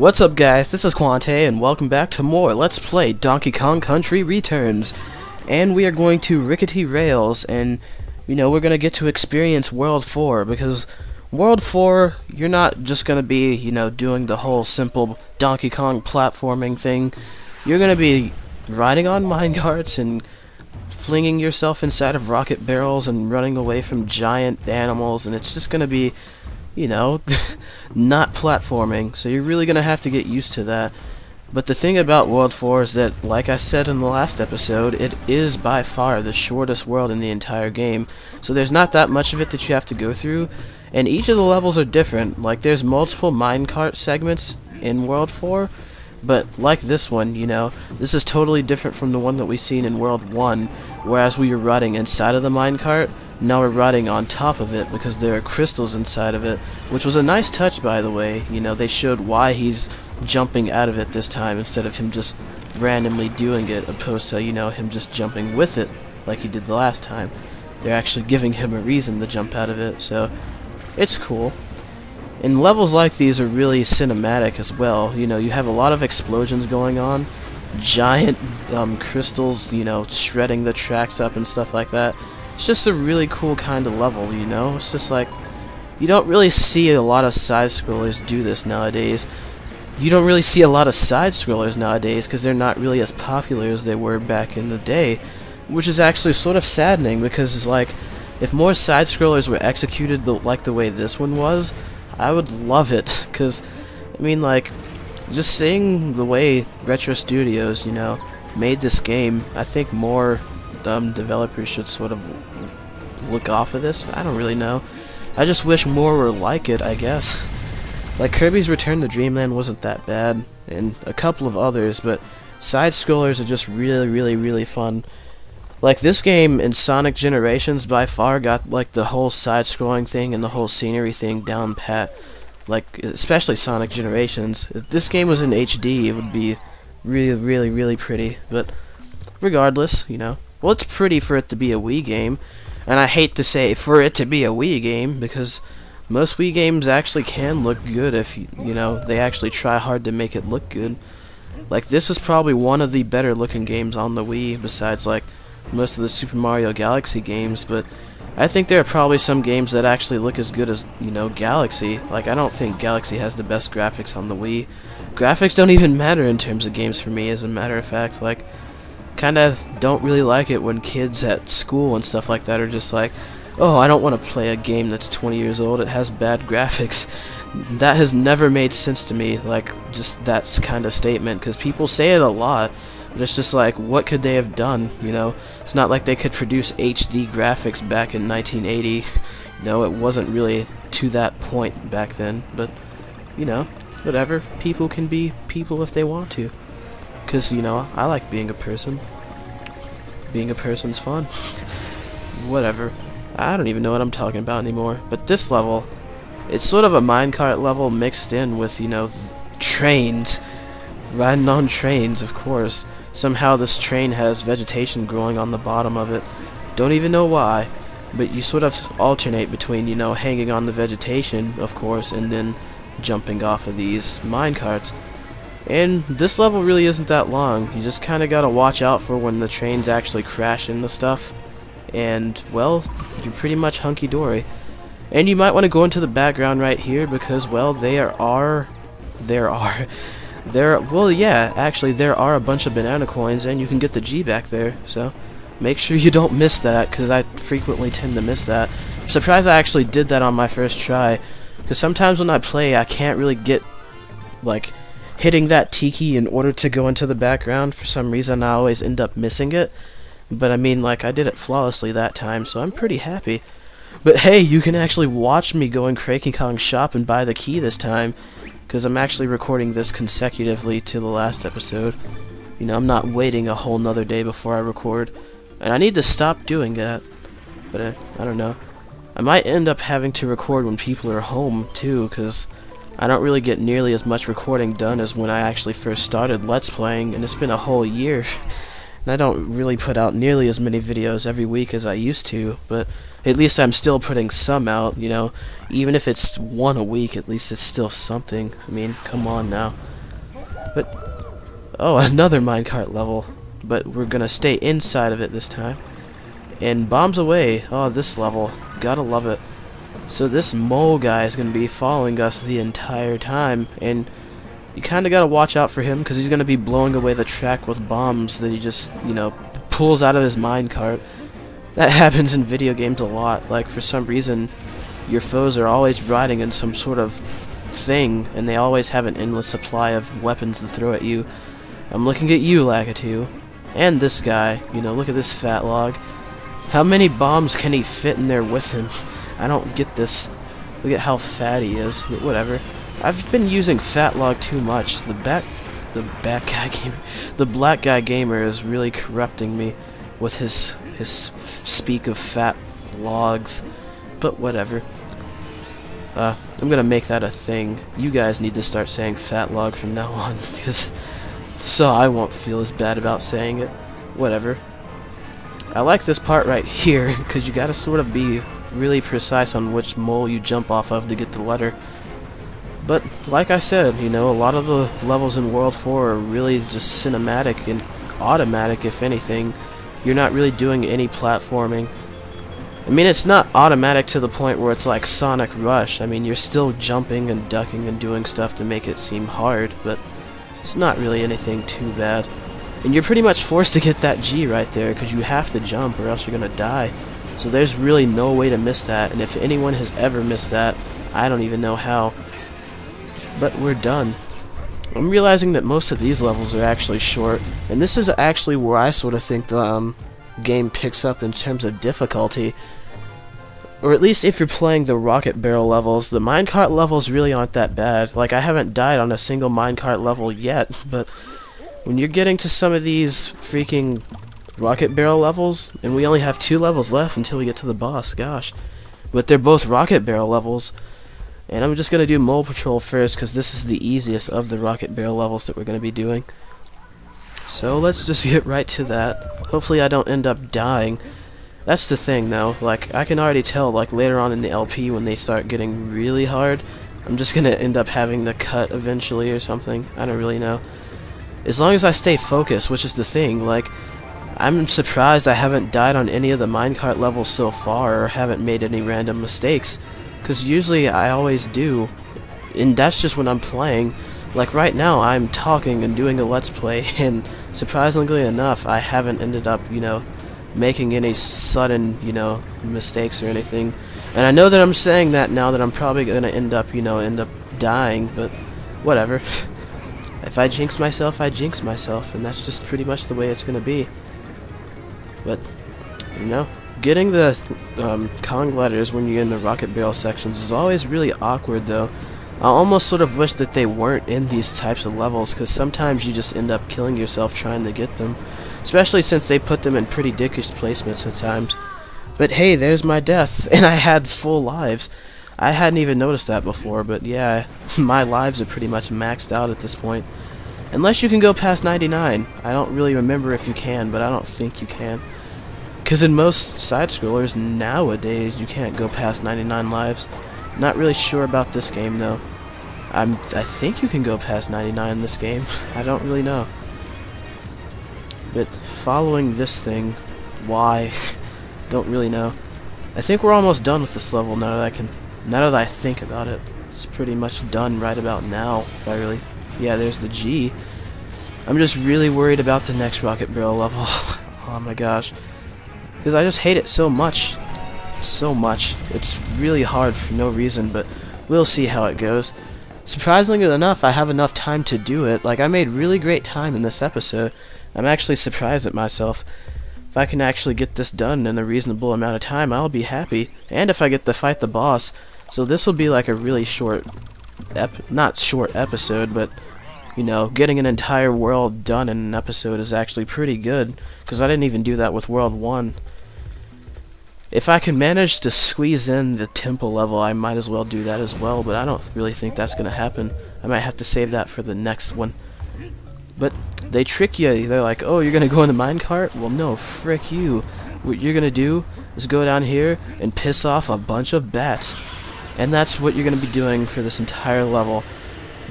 What's up, guys? This is Quante, and welcome back to more Let's Play Donkey Kong Country Returns. And we are going to Rickety Rails, and, we're going to get to experience World 4, because World 4, you're not just going to be, doing the whole simple Donkey Kong platforming thing. You're going to be riding on minecarts and flinging yourself inside of rocket barrels and running away from giant animals, and it's just going to be not platforming, so you're really gonna have to get used to that. But the thing about World 4 is that, like I said in the last episode, it is by far the shortest world in the entire game, so there's not that much of it that you have to go through, and each of the levels are different. Like, there's multiple minecart segments in World 4, but like this one, this is totally different from the one that we've seen in World 1, whereas we were riding inside of the minecart. Now we're riding on top of it because there are crystals inside of it, which was a nice touch, by the way. They showed why he's jumping out of it this time instead of him just randomly doing it, opposed to, him just jumping with it like he did the last time. They're actually giving him a reason to jump out of it, so it's cool. And levels like these are really cinematic as well. You have a lot of explosions going on, giant crystals, shredding the tracks up and stuff like that. It's just a really cool kind of level, It's just like, you don't really see a lot of side-scrollers do this nowadays. You don't really see a lot of side-scrollers nowadays because they're not really as popular as they were back in the day, which is actually sort of saddening because it's like, if more side-scrollers were executed like the way this one was, I would love it, because, just seeing the way Retro Studios, made this game, I think more developers should sort of look off of this. I don't really know. I just wish more were like it, I guess. Like, Kirby's Return to Dreamland wasn't that bad, and a couple of others, but side-scrollers are just really fun. Like, this game in Sonic Generations by far got, like, the whole side-scrolling thing and the whole scenery thing down pat. Like, especially Sonic Generations. If this game was in HD, it would be really pretty, but regardless, well, it's pretty for it to be a Wii game, and I hate to say for it to be a Wii game, because most Wii games actually can look good if, they actually try hard to make it look good. Like, this is probably one of the better looking games on the Wii, besides, like, most of the Super Mario Galaxy games, but I think there are probably some games that actually look as good as, Galaxy. Like, I don't think Galaxy has the best graphics on the Wii. Graphics don't even matter in terms of games for me, as a matter of fact. Like, kinda don't really like it when kids at school and stuff like that are just like, oh, I don't want to play a game that's 20 years old, it has bad graphics. That has never made sense to me, like, just that kind of statement, because people say it a lot, but it's just like, what could they have done, It's not like they could produce HD graphics back in 1980, it wasn't really to that point back then, but, whatever, people can be people if they want to. Because, I like being a person. Being a person's fun. Whatever. I don't even know what I'm talking about anymore. But this level, it's sort of a minecart level mixed in with, trains. Riding on trains, of course. Somehow this train has vegetation growing on the bottom of it. Don't even know why. But you sort of alternate between, hanging on the vegetation, of course, and then jumping off of these minecarts. And this level really isn't that long. You just kind of gotta watch out for when the trains actually crash into stuff. And, well, you're pretty much hunky-dory. And you might want to go into the background right here because, well, there are a bunch of banana coins, and you can get the G back there. So, make sure you don't miss that, because I frequently tend to miss that. I'm surprised I actually did that on my first try, because sometimes when I play, I can't really get, like, hitting that T-key in order to go into the background. For some reason, I always end up missing it. But I did it flawlessly that time, so I'm pretty happy. But hey, you can actually watch me go in Cranky Kong's shop and buy the key this time, because I'm actually recording this consecutively to the last episode. I'm not waiting a whole nother day before I record. And I need to stop doing that. But I don't know. I might end up having to record when people are home, too, because I don't really get nearly as much recording done as when I actually first started Let's Playing, and it's been a whole year. And I don't really put out nearly as many videos every week as I used to, but at least I'm still putting some out, even if it's one a week, at least it's still something. I mean, come on now. But, oh, another minecart level. But we're gonna stay inside of it this time. And bombs away. Oh, this level. Gotta love it. So this mole guy is gonna be following us the entire time. And you kinda gotta watch out for him, because he's gonna be blowing away the track with bombs that he just, you know, pulls out of his minecart. That happens in video games a lot. Like, for some reason, your foes are always riding in some sort of thing, and they always have an endless supply of weapons to throw at you. I'm looking at you, Lakitu. And this guy. You know, look at this fat log. How many bombs can he fit in there with him? I don't get this. Look at how fat he is. But whatever. I've been using fat log too much. The black guy gamer is really corrupting me with his speak of fat logs. But whatever. I'm gonna make that a thing. You guys need to start saying fat log from now on, because so I won't feel as bad about saying it. Whatever. I like this part right here, because you gotta sort of be really precise on which mole you jump off of to get the letter. But, like I said, you know, a lot of the levels in World 4 are really just cinematic and automatic, if anything. You're not really doing any platforming. I mean, it's not automatic to the point where it's like Sonic Rush. I mean, you're still jumping and ducking and doing stuff to make it seem hard, but it's not really anything too bad. And you're pretty much forced to get that G right there, because you have to jump or else you're gonna die. So there's really no way to miss that, and if anyone has ever missed that, I don't even know how. But we're done. I'm realizing that most of these levels are actually short, and this is actually where I sort of think the game picks up in terms of difficulty. Or at least if you're playing the rocket barrel levels, the minecart levels really aren't that bad. Like, I haven't died on a single minecart level yet, but when you're getting to some of these freaking rocket barrel levels, and we only have 2 levels left until we get to the boss, gosh. But they're both rocket barrel levels. And I'm just going to do Mole Patrol first, because this is the easiest of the rocket barrel levels that we're going to be doing. So let's just get right to that. Hopefully I don't end up dying. That's the thing, though. Like, I can already tell, like, later on in the LP when they start getting really hard, I'm just going to end up having the cut eventually or something. I don't really know. As long as I stay focused, which is the thing, like, I'm surprised I haven't died on any of the minecart levels so far, or haven't made any random mistakes. Because usually I always do, and that's just when I'm playing. Like right now, I'm talking and doing a Let's Play, and surprisingly enough, I haven't ended up, you know, making any sudden, you know, mistakes or anything. And I know that I'm saying that now that I'm probably going to end up, you know, dying, but whatever. If I jinx myself, I jinx myself, and that's just pretty much the way it's going to be. But, you know, getting the Kong letters when you're in the rocket barrel sections is always really awkward, though. I almost sort of wish that they weren't in these types of levels, because sometimes you just end up killing yourself trying to get them. Especially since they put them in pretty dickish placements at times. But hey, there's my death, and I had full lives. I hadn't even noticed that before, but yeah, my lives are pretty much maxed out at this point. Unless you can go past 99. I don't really remember if you can, but I don't think you can. Because in most side-scrollers nowadays, you can't go past 99 lives. Not really sure about this game, though. I think you can go past 99 in this game. I don't really know. But following this thing, why? Don't really know. I think we're almost done with this level now that I think about it. It's pretty much done right about now, if I really... Yeah, there's the G. I'm just really worried about the next rocket barrel level. Oh my gosh. Because I just hate it so much. So much. It's really hard for no reason, but we'll see how it goes. Surprisingly enough, I have enough time to do it. Like, I made really great time in this episode. I'm actually surprised at myself. If I can actually get this done in a reasonable amount of time, I'll be happy. And if I get to fight the boss. So this will be like a really short, not short episode, but, you know, getting an entire world done in an episode is actually pretty good. Because I didn't even do that with World 1. If I can manage to squeeze in the temple level, I might as well do that as well, but I don't really think that's going to happen. I might have to save that for the next one. But they trick you. They're like, oh, you're going to go in the minecart? Well, no, frick you. What you're going to do is go down here and piss off a bunch of bats. And that's what you're going to be doing for this entire level.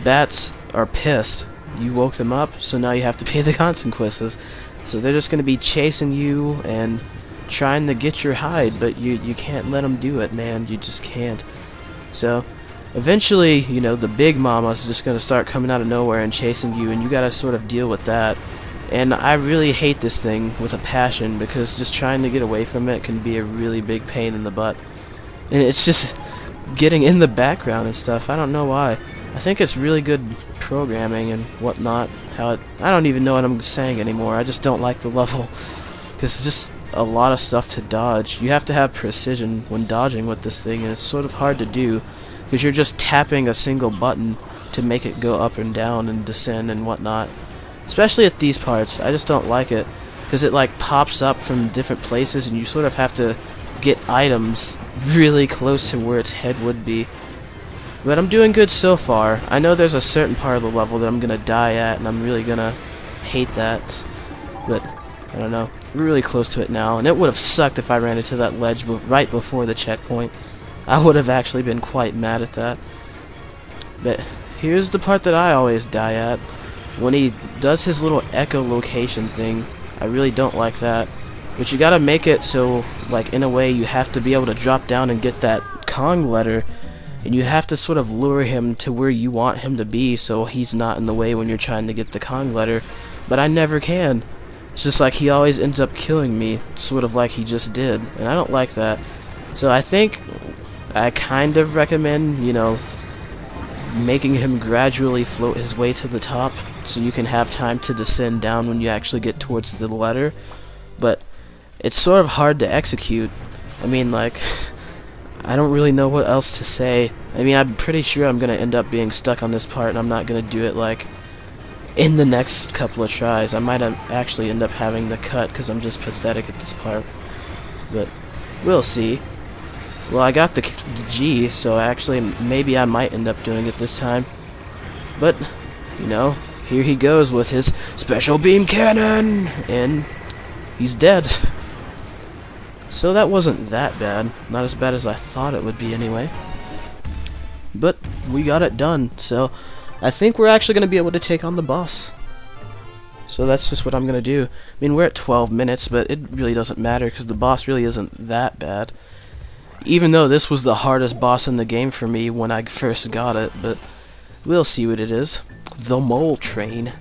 Bats are pissed you woke them up, so now you have to pay the consequences. So they're just going to be chasing you and trying to get your hide, but you can't let them do it, man. You just can't. So eventually, you know, the big mama's just going to start coming out of nowhere and chasing you, and you got to sort of deal with that. And I really hate this thing with a passion, because just trying to get away from it can be a really big pain in the butt. And it's just getting in the background and stuff. I don't know why. I think it's really good programming and whatnot. I don't even know what I'm saying anymore. I just don't like the level, because it's just a lot of stuff to dodge. You have to have precision when dodging with this thing, and it's sort of hard to do, because you're just tapping a single button to make it go up and down and descend and whatnot. Especially at these parts, I just don't like it, because it like pops up from different places, and you sort of have to get items really close to where its head would be. But I'm doing good so far. I know there's a certain part of the level that I'm gonna die at, and I'm really gonna hate that. But I don't know. We're really close to it now, and it would have sucked if I ran into that ledge right before the checkpoint. I would have actually been quite mad at that. But here's the part that I always die at. When he does his little echolocation thing, I really don't like that. But you gotta make it so, like, in a way, you have to be able to drop down and get that Kong letter, and you have to sort of lure him to where you want him to be so he's not in the way when you're trying to get the Kong letter. But I never can. It's just like he always ends up killing me, sort of like he just did, and I don't like that. So I think I kind of recommend, you know, making him gradually float his way to the top so you can have time to descend down when you actually get towards the letter. But it's sort of hard to execute. I mean, like, I don't really know what else to say. I mean, I'm pretty sure I'm gonna end up being stuck on this part, and I'm not gonna do it, like, in the next couple of tries. I might actually end up having the cut, because I'm just pathetic at this part. But we'll see. Well, I got the G, so actually maybe I might end up doing it this time. But, you know, here he goes with his special beam cannon, and he's dead. So that wasn't that bad. Not as bad as I thought it would be anyway. But we got it done, so I think we're actually going to be able to take on the boss. So that's just what I'm going to do. I mean, we're at 12 minutes, but it really doesn't matter, because the boss really isn't that bad. Even though this was the hardest boss in the game for me when I first got it, but we'll see what it is. The Mole Train.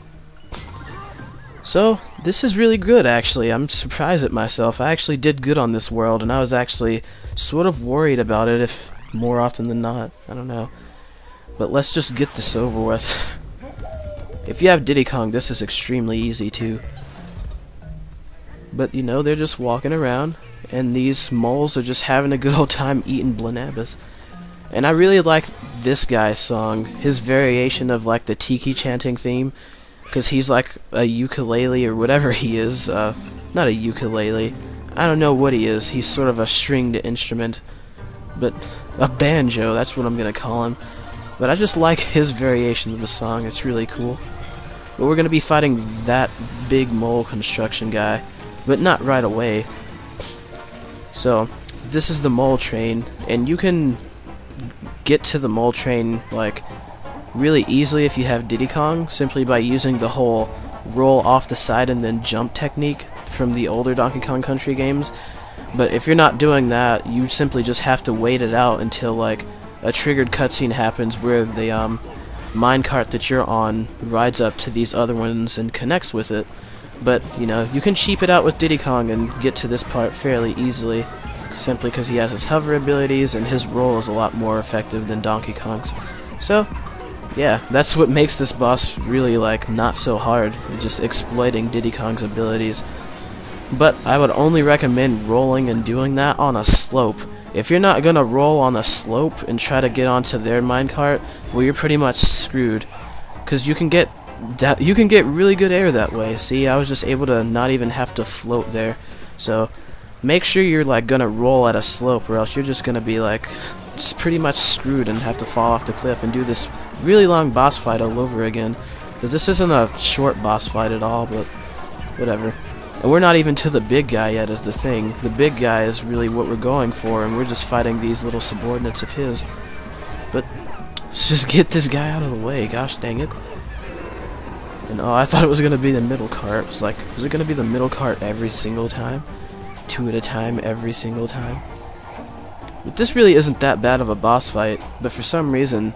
So, this is really good, actually. I'm surprised at myself. I actually did good on this world, and I was actually sort of worried about it, if more often than not. I don't know. But let's just get this over with. If you have Diddy Kong, this is extremely easy, too. But, you know, they're just walking around, and these moles are just having a good old time eating blanabas. And I really like this guy's song, his variation of, like, the tiki chanting theme, because he's like a ukulele or whatever he is. Not a ukulele. I don't know what he is. He's sort of a stringed instrument. But a banjo, that's what I'm going to call him. But I just like his variation of the song. It's really cool. But we're going to be fighting that big mole construction guy. But not right away. So, this is the mole train. And you can get to the mole train, like, really easily if you have Diddy Kong, simply by using the whole roll off the side and then jump technique from the older Donkey Kong Country games. But if you're not doing that, you simply just have to wait it out until, like, a triggered cutscene happens where the minecart that you're on rides up to these other ones and connects with it. But, you know, you can cheap it out with Diddy Kong and get to this part fairly easily, simply because he has his hover abilities and his roll is a lot more effective than Donkey Kong's. So, yeah, that's what makes this boss really, like, not so hard, just exploiting Diddy Kong's abilities. But I would only recommend rolling and doing that on a slope. If you're not gonna roll on a slope and try to get onto their minecart, well, you're pretty much screwed, because you can get really good air that way. See, I was just able to not even have to float there. So make sure you're, like, gonna roll at a slope, or else you're just gonna be, like, just pretty much screwed and have to fall off the cliff and do this really long boss fight all over again. Because this isn't a short boss fight at all, but whatever. And we're not even to the big guy yet, is the thing. The big guy is really what we're going for, and we're just fighting these little subordinates of his. But let's just get this guy out of the way, gosh dang it. And oh, I thought it was gonna be the middle cart. I was like, is it gonna be the middle cart every single time? 2 at a time every single time? But this really isn't that bad of a boss fight, but for some reason,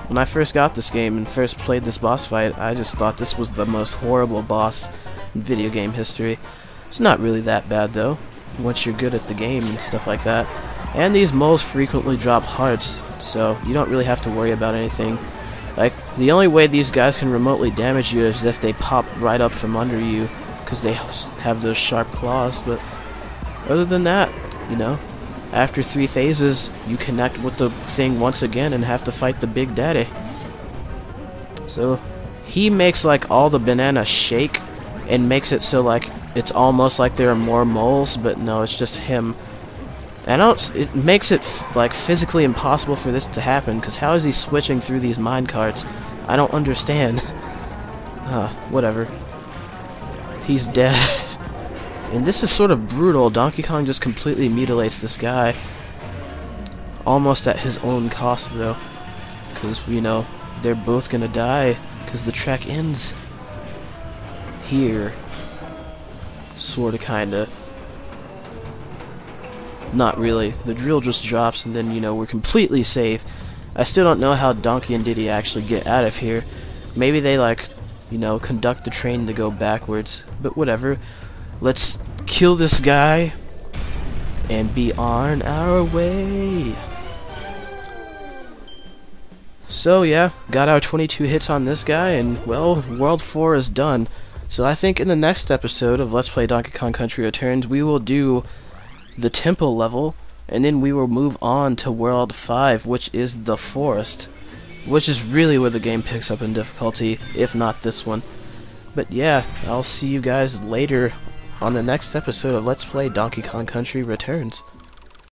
when I first got this game and first played this boss fight, I just thought this was the most horrible boss in video game history. It's not really that bad though, once you're good at the game and stuff like that. And these moles frequently drop hearts, so you don't really have to worry about anything. Like, the only way these guys can remotely damage you is if they pop right up from under you, because they have those sharp claws, but other than that, you know, after 3 phases, you connect with the thing once again and have to fight the Big Daddy. So, he makes like all the bananas shake, and makes it so like, it's almost like there are more moles, but no, it's just him. And it makes it like physically impossible for this to happen, because how is he switching through these minecarts? I don't understand. Whatever. He's dead. And this is sort of brutal. Donkey Kong just completely mutilates this guy. Almost at his own cost, though. Because, you know, they're both gonna die, because the track ends here. Sorta, kinda. Not really. The drill just drops and then, you know, we're completely safe. I still don't know how Donkey and Diddy actually get out of here. Maybe they, like, you know, conduct the train to go backwards. But whatever. Let's kill this guy and be on our way. So, yeah, got our 22 hits on this guy, and, well, World 4 is done. So I think in the next episode of Let's Play Donkey Kong Country Returns, we will do the temple level, and then we will move on to World 5, which is the forest, which is really where the game picks up in difficulty, if not this one. But yeah, I'll see you guys later on the next episode of Let's Play Donkey Kong Country Returns.